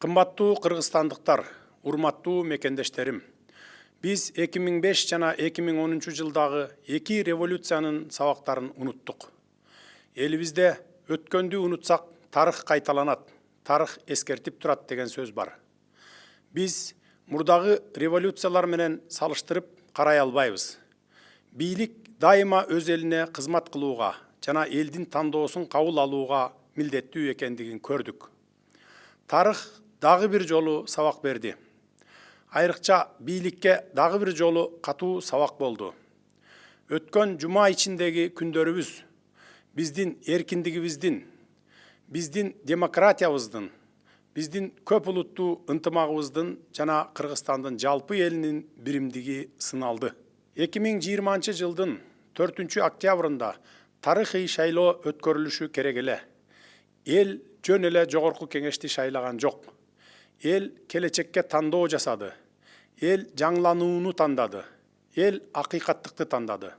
Кымбаттуу кыргызстандыктар, урматтуу мекендештерим. Биз 2005 жана 2010 жылдагы эки революциянын сабактарын унуттук. Элибизде өткөндү унутсак, тарых кайталанат, тарых эскертип турат деген сөз бар. Биз мурдагы революциялар менен салыштырып карай албайбыз. Бийлик дайыма өз элине кызмат кылууга жана элдин тандоосун кабыл алууга милдеттүү экендигин көрдүк. Тарых дагы бир жолу сабак берди. Айрыкча бийликке дагы бир жолу катуу сабак болду. Өткөн жума ичиндеги күндөрүбүз биздин эркиндигибиздин, биздин демократиябыздын, биздин көп улуттуу ынтымагыбыздын жана Кыргызстандын жалпы элинин биримдиги сыналды. 2020 жылдын 4 октябрында тарыхый шайлоо өткөрүлүшү керек эле. Эл жөн эле жогорку кеңешти шайлаган жок. Эл келечекке тандоо жасады. Эл жаңланууну тандады. Эл акыйкаттыкты тандады.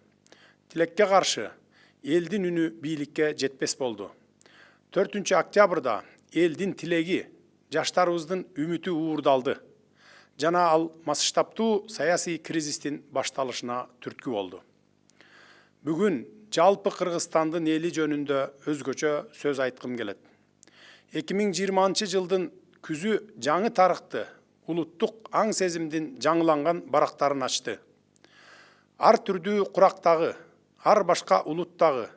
Тилекке каршы элдин үнү бийликке жетпес болду. 4 октябрда элдин тилеги, жаштарыбыздын үмүтү уурдалды. Жана ал масштабтуу саясий кризистин башталышына түрткү болду. Бүгүн жалпы Кыргызстандын эли жөнүндө өзгөчө сөз айткым келет. 2020 жылдын күзү жаңы тарыхты, улуттук аң сезимдин жаңыланган барактарын ачты. Ар түрдүү курактагы, ар башка улуттагы,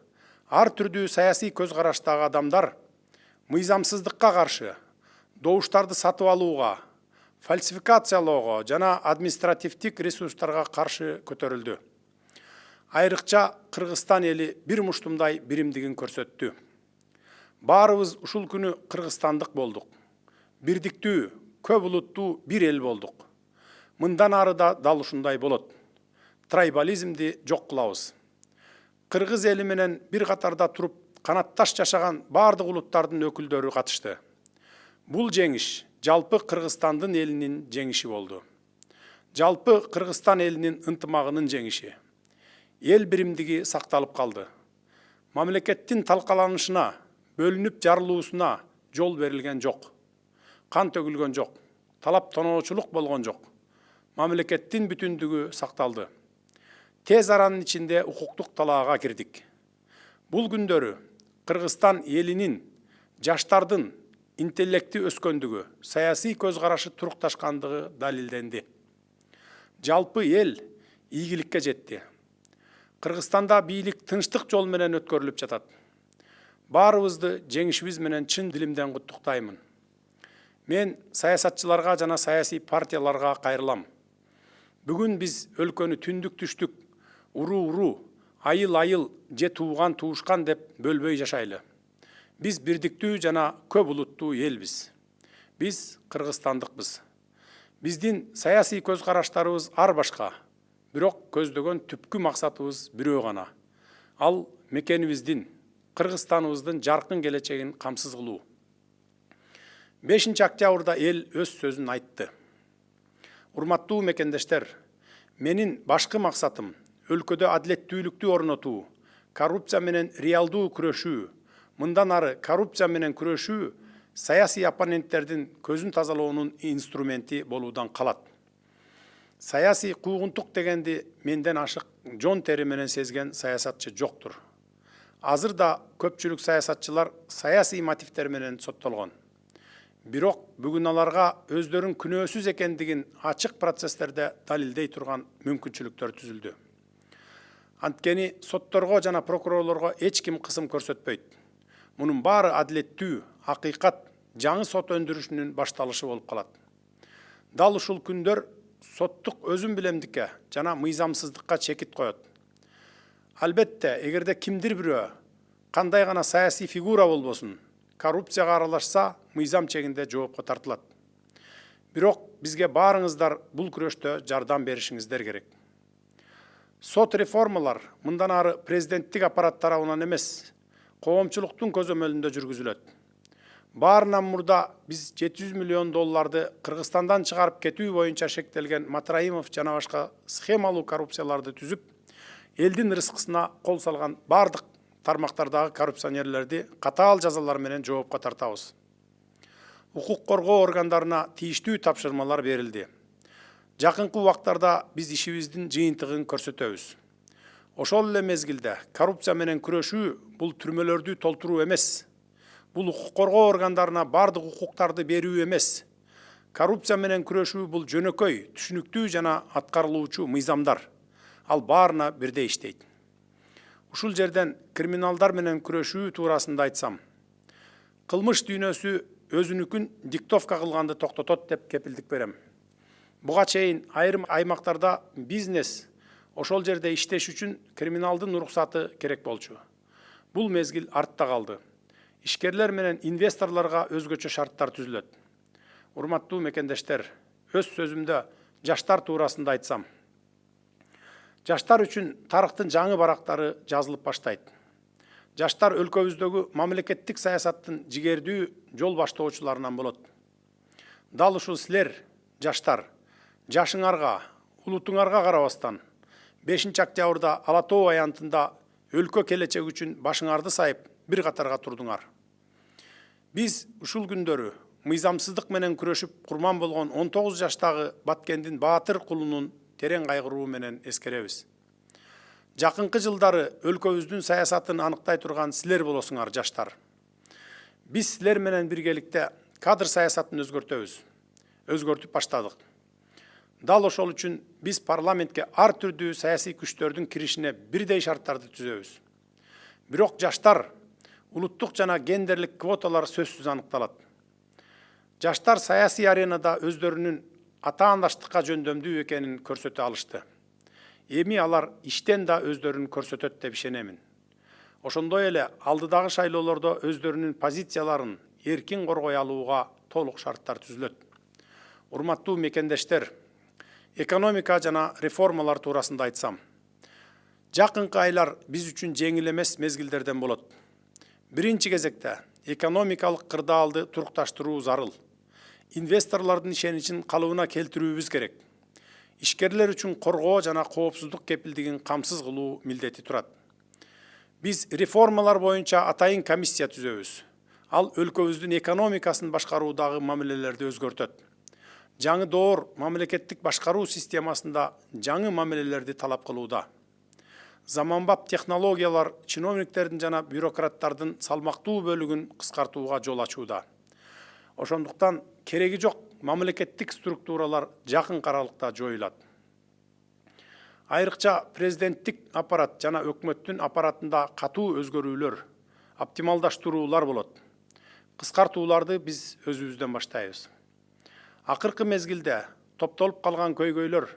ар түрдүү саясий көз караштагы адамдар мыйзамсыздыкка каршы, добуштарды сатып алууга, фальсификациялоого жана административдик ресурстарга каршы көтөрүлдү. Айрыкча Кыргызстан эли бир муштумдай биримдигин көрсөттү. Баарыбыз ушул күнү кыргызстандык болдук. Бирдиктүү, көп улуттуу бир эл болдук. Мындан ары да дал ушундай болот. Трайбализмди жок кылабыз. Кыргыз эли менен бир катарда туруп, канатташ жашаган бардык улуттардын өкүлдөрү катышты. Бул жеңиш жалпы Кыргызстандын элинин жеңиши болду. Жалпы Кыргызстан элинин ынтымагынын жеңиши. Эл биримдиги сакталып калды. Мамлекеттин талкаланышына, бөлүнүп жарылуусуна жол берилген жок. Кан төгүлгөн жок. Талап тоноочулук болгон жок. Мамлекеттин бүтүндүгү сакталды. Тез аранын ичинде укуктук талаага кирдик. Бул күндөрү Кыргызстан элинин, жаштардын интеллекти өскөндүгү, саясий көз карашы турукташкандыгы далилденди. Жалпы эл ийгиликке жетти. Кыргызстанда бийлик тынчтык жол менен өткөрүлүп жатат. Баарыбызды жеңишибиз менен чын дилимден куттуктаймын. Мен саясатчыларга жана саясий партияларга кайрылам. Бүгүн биз өлкөнү түндүк түштүк, уруу, айыл, же тууган туушкан деп бөлбөй жашайлы. Биз бирдиктүү жана көп улуттуу элбиз. Биз кыргызстандыкпыз. Биздин саясий көз караштарыбыз ар башка, бирок көздөгөн түпкү максатыбыз бирөө гана. Ал мекенибиздин, Кыргызстаныбыздын жаркын келечегин камсыз кылуу. 5 октябрда эл өз сөзүн айтты. Урматтуу мекендештер, менин башкы максатым өлкөдө адилеттүүлүктү орнотуу, коррупция менен реалдуу күрөшүү, мындан ары коррупция менен күрөшүү саясий оппоненттердин көзүн тазалоонун инструменти болуудан калат. Саясий куугунтук дегенди менден ашык жон тери менен сезген саясатчы жоктур. Азыр да көпчүлүк саясатчылар саясий мотивдер менен соттолгон. Бирок бүгүн аларга өздөрүн күнөөсүз экендигин ачык процесстерде далилдей турган мүмкүнчүлүктөр түзүлдү. Анткени сотторго жана прокурорлорго эч ким кысым көрсөтпөйт. Мунун баары адилеттүү, акыйкат, жаңы сот өндүрүшүнүн башталышы болуп калат. Дал ушул күндөр соттук өзүн билемдикке жана мыйзамсыздыкка чекит коет. Албетте, эгерде кимдир бирөө, кандай гана саясий фигура болбосун, коррупцияга аралашса, мыйзам чегинде жоопко тартылат. Бирок бизге баарыңыздар бул күрөштө жардам беришиңиздер керек. Сот реформалар мындан ары президенттик аппарат тарабынан эмес, коомчулуктун көзөмөлүндө жүргүзүлөт. Баарынан мурда биз $700 миллион Кыргызстандан чыгарып кетүү боюнча шектелген Матраимов жана башка схемалуу коррупцияларды түзүп, элдин рызкысына кол салган бардык тармактардагы коррупционерлерди катаал жазалар менен жоопко тартабыз. укук коргоо органдарына тийиштүү тапшырмалар берилди. Жакынкы убактарда биз ишибиздин жыйынтыгын көрсөтөбүз. Ошол эле мезгилде коррупция менен күрөшүү бул түрмөлөрдү толтуруу эмес. Бул укук коргоо органдарына бардык укуктарды берүү эмес. Коррупция менен күрөшүү бул жөнөкөй, түшүнүктүү жана аткарылуучу мыйзамдар. Ал баарына бирдей иштейт. Ушул жерден криминалдар менен күрөшүү туурасында айтсам, кылмыш дүйнөсү өзүнүкүн диктовка кылганды токтотот деп кепилдик берем. Буга чейин айрым аймактарда бизнес ошол жерде иштеш үчүн криминалдын уруксаты керек болчу. Бул мезгил артта калды. Ишкерлер менен инвесторлорго өзгөчө шарттар түзүлөт. Урматтуу мекендештер, өз сөзүмдө жаштар туурасында айтсам, жаштар үчүн тарыхтын жаңы барактары жазылып баштайт. Жаштар өлкөбүздөгү мамлекеттик саясаттын жигердүү жол баштоочуларынан болот. Дал ушул силер, жаштар, жашыңарга, улутуңарга карабастан 5 октябрда Ала Тоо аянтында өлкө келечеги үчүн башыңарды сайып бир катарга турдуңар. Биз ушул күндөрү мыйзамсыздык менен күрөшүп курман болгон 19 жаштагы Баткендин Баатыр кулунун терең кайгыруу менен эскеребиз. Жакынкы жылдары өлкөбүздүн саясатын аныктай турган силер болосуңар, жаштар. Биз силер менен биргеликте кадр саясатын өзгөртүп баштадык. Дал ошол үчүн биз парламентке ар түрдүү саясий күчтөрдүн киришине бирдей шарттарды түзөбүз. Бирок жаштар, улуттук жана гендерлик квоталар сөзсүз аныкталат. Жаштар саясий аренада өздөрүнүн атаандаштыкка жөндөмдүү экенин көрсөтө алышты. Эми алар иштен да өздөрүн көрсөтөт деп ишенемин. Ошондой эле алдыдагы шайлоолордо өздөрүнүн позицияларын эркин коргой алууга толук шарттар түзүлөт. Урматтуу мекендештер, экономика жана реформалар туурасында айтсам, жакынкы айлар биз үчүн жеңил эмес мезгилдерден болот. Биринчи кезекте экономикалык кырдаалды турукташтыруу зарыл. Инвесторлордун ишеничин калыбына келтирүүбүз керек. Ишкерлер үчүн коргоо жана коопсуздук кепилдигин камсыз кылуу милдети турат. Биз реформалар боюнча атайын комиссия түзөбүз. Ал өлкөбүздүн экономикасын башкаруудагы мамилелерди өзгөртөт. Жаңы доор мамлекеттик башкаруу системасында жаңы мамилелерди талап кылууда. Заманбап технологиялар чиновниктердин жана бюрократтардын салмактуу бөлүгүн кыскартууга жол ачууда. Ошондуктан кереги жок мамлекеттик структуралар жакын аралыкта жоюлат. Айрыкча президенттик аппарат жана өкмөттүн аппаратында катуу өзгөрүүлөр, оптималдаштыруулар болот. Кыскартууларды биз өзүбүздөн баштайбыз. Акыркы мезгилде топтолуп калган көйгөйлөр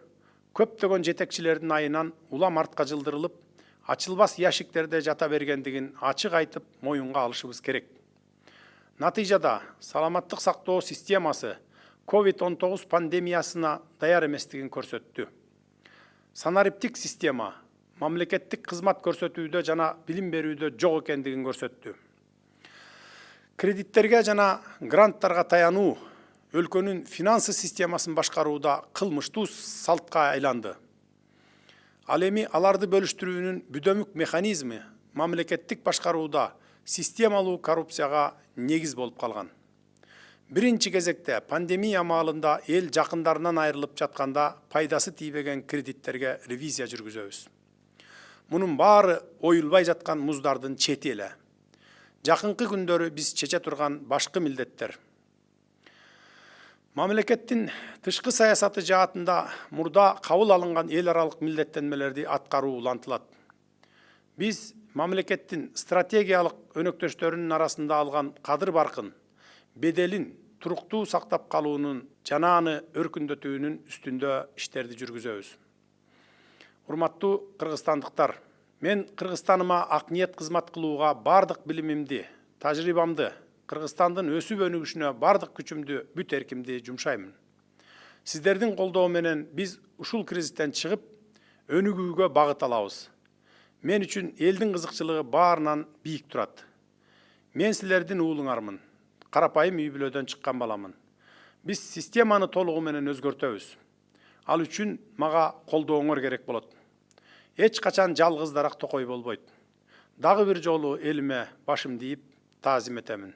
көптөгөн жетекчилердин айынан улам артка жылдырылып, ачылбас яшиктерде жата бергендигин ачык айтып моюнга алышыбыз керек. Натыйжада саламаттык сактоо системасы COVID-19 пандемиясына даяр эместигин көрсөттү. Санариптик система мамлекеттик кызмат көрсөтүүдө жана билим берүүдө жок экендигин көрсөттү. Кредиттерге жана гранттарга таянуу өлкөнүн финансы системасын башкарууда кылмыштуу салтка айланды. Ал эми аларды бөлүштүрүүнүн бүдөмүк механизми мамлекеттик башкарууда системалуу коррупцияга негиз болуп калган. Биринчи кезекте пандемия маалында эл жакындарынан айрылып жатканда пайдасы тийбеген кредиттерге ревизия жүргүзөбүз. Мунун баары оюлбай жаткан муздардын чети эле. Жакынкы күндөрү биз чече турган башкы милдеттер. Мамлекеттин тышкы саясаты жаатында мурда кабыл алынган эл аралык милдеттенмелерди аткаруу улантылат. Биз мамлекеттин стратегиялык өнөктөштөрүнүн арасында алган кадыр баркын, беделин туруктуу сактап калуунун жана аны өркүндөтүүнүн үстүндө иштерди жүргүзөбүз. Урматтуу кыргызстандыктар, мен Кыргызстаныма ак ниет кызмат кылууга бардык билимимди, тажрыйбамды, Кыргызстандын өсүп өнүгүшүнө бардык күчүмдү, бүт эркимди жумшаймын. Сиздердин колдоо менен биз ушул кризистен чыгып, өнүгүүгө багыт алабыз. Мен үчүн элдин кызыкчылыгы баарынан бийик турат. Мен силердин уулуңармын. Карапайым үй бүлөдөн чыккан баламын. Биз системаны толугу менен өзгөртөбүз. Ал үчүн мага колдооңор керек болот. Эч качан жалгыз дарак токой болбойт. Дагы бир жолу элиме башымды ийип таазим этемин.